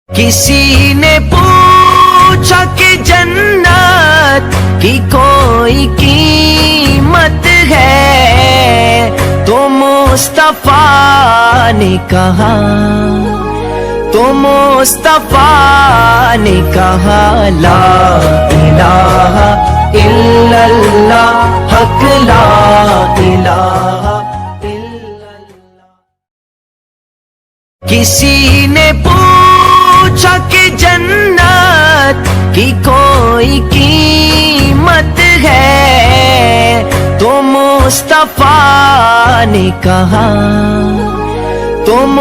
کسی نے پوچھا کہ جنت کی کوئی قیمت ہے تو مصطفیٰ نے کہا لا الہ الا اللہ حق لا الہ الا اللہ۔ کسی نے پوچھا کہ جنت کی کوئی قیمت ہے تو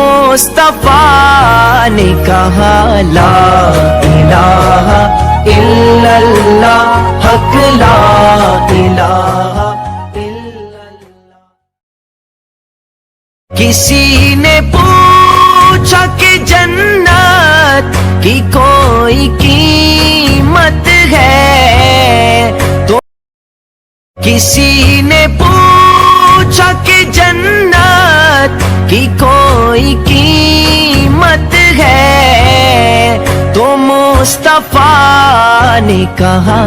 مصطفیٰ نے کہا لا الہ الا اللہ حق لا الہ الا اللہ۔ کسی نے پوچھا کہ جنت کی کوئی قیمت ہے تو کسی نے پوچھا کہ جنت کی کوئی قیمت ہے تو مصطفیٰ نے کہا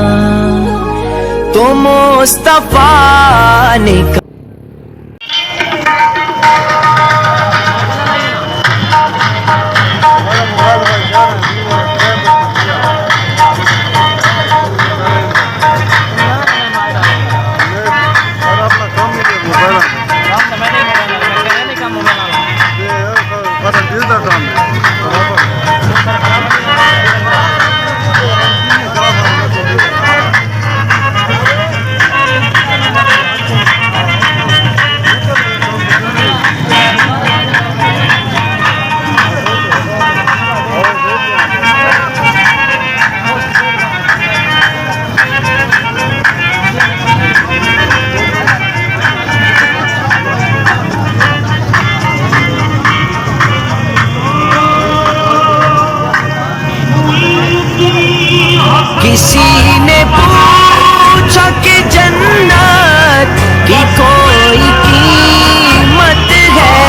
کسی نے پوچھا کہ جنت کی کوئی قیمت ہے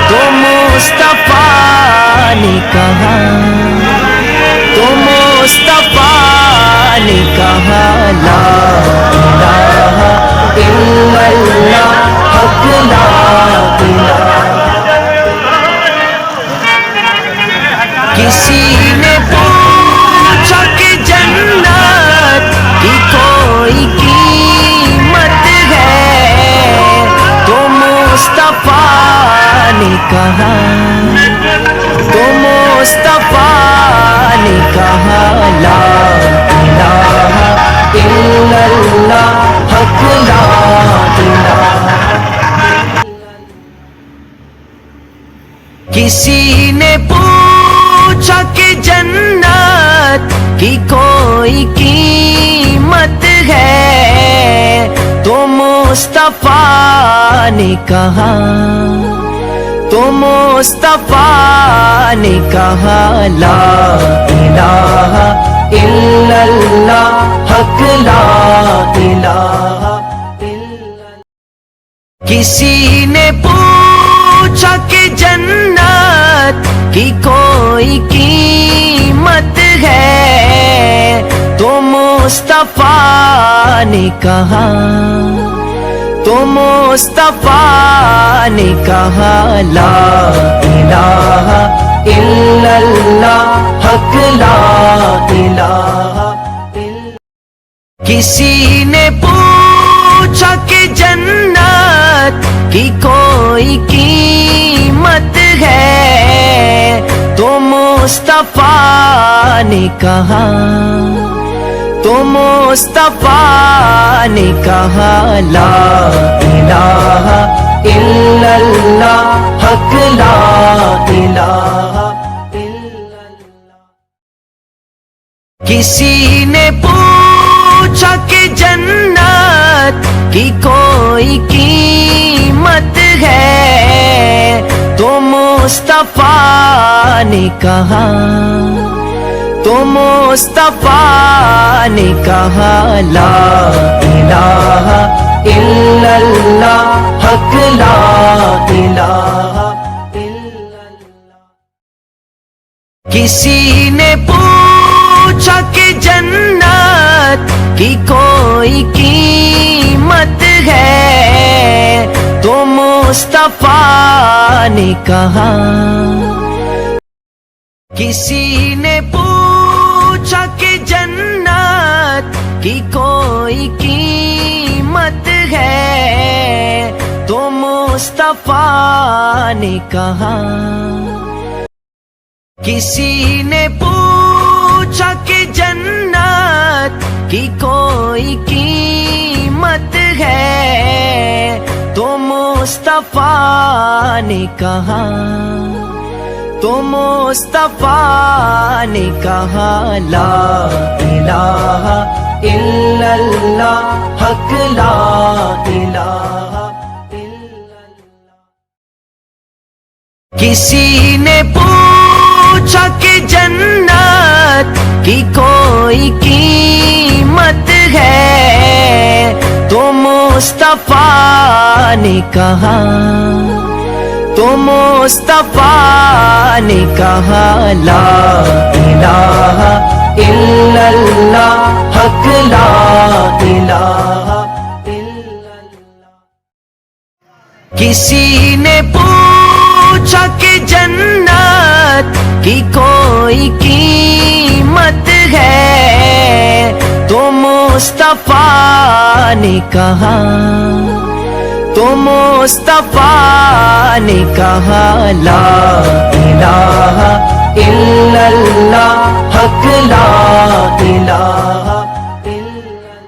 تو مصطفیٰ نے کہا لا الہ الا اللہ حق لا الہ۔ کسی نے پوچھا کہ جنت کی کوئی قیمت ہے تو مصطفیٰ نے کہا لا الہ الا اللہ حق لا الہ۔ کسی نے پوچھا کہ جنت کی کوئی قیمت ہے تو مصطفیٰ نے کہا لا الہ الا اللہ حق لا الہ الا۔ کسی نے پوچھا کہ جنت کی کوئی قیمت ہے تو مصطفیٰ نے کہا لا الہ الا اللہ حق لا الہ الا۔ کسی نے پوچھا کہ جنت کی کوئی قیمت ہے تو مصطفیٰ نے کہا لا الہ الا اللہ حق لا الہ الا اللہ۔ کسی نے پوچھا کہ جنت کی کوئی قیمت ہے تو مصطفیٰ نے کہا لا الہ الا اللہ حق لا الہ کسی نے پوچھا کہ جنت کی کوئی قیمت ہے تو مصطفیٰ نے کہا. کسی نے پوچھا کہ جنت کی کوئی قیمت ہے تو مصطفیٰ نے کہا. کسی نے پوچھا کہ جنت کی کوئی قیمت ہے تو مصطفیٰ نے کہا. تو مصطفیٰ نے کہا لا الہ الا اللہ حق لا الہ الا اللہ. کسی نے پوچھا کہ جنت کی کوئی قیمت ہے تو مصطفیٰ نے کہا. تو مصطفیٰ نے کہا لا الہ الا اللہ حق لا الہ الا اللہ. کسی نے پوچھا کہ جنت کی کوئی قیمت ہے تو مصطفیٰ نے کہا. تو مصطفیٰ نے کہا لا الہ الا اللہ حق لا الہ الا اللہ.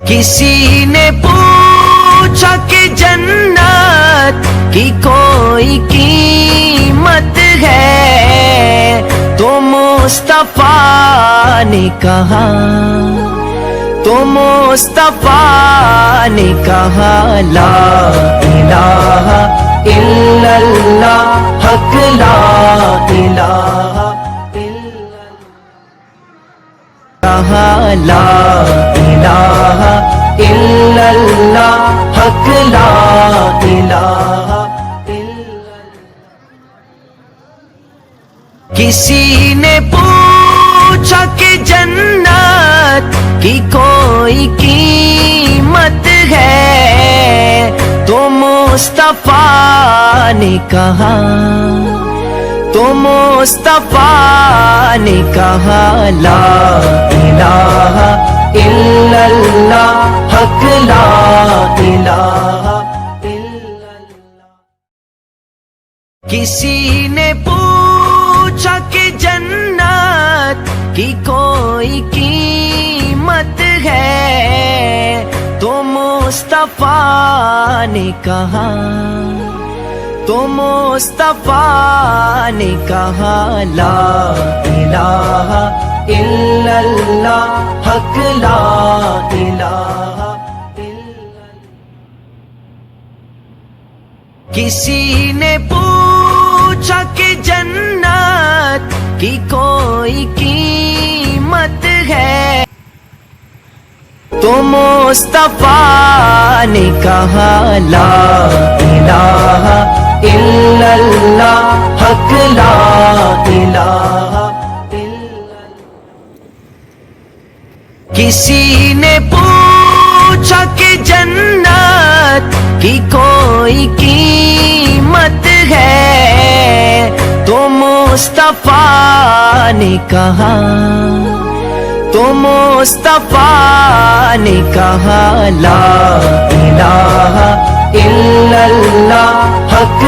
کسی نے پوچھا کہ جنت کی کوئی قیمت ہے تو مصطفیٰ نے کہا. تو مصطفیٰ نے کہا لا الہ الا اللہ حق لا الہ الا اللہ. کہا لا الہ الا اللہ حق لا الہ الا اللہ. کسی نے پوچھا کہ جنت کی کوئی قیمت ہے تو مصطفیٰ نے کہا. تو مصطفیٰ نے کہا لا الہ الا اللہ حق لا الہ الا اللہ. کسی نے پوچھا کہ جنت کی کوئی قیمت ہے تو مصطفیٰ نے کہا. تو مصطفیٰ نے کہا لا الہ الا اللہ حق لا الہ الا اللہ. کسی نے پوچھا کہ جنت کی کوئی قیمت ہے تو مصطفیٰ نے کہا لا الہ الا اللہ حق لا الہ الا اللہ. کسی نے پوچھا کہ جنت کی کوئی قیمت ہے تو مصطفیٰ نے کہا. تو مصطفیٰ نے کہا لا الہ الا اللہ حق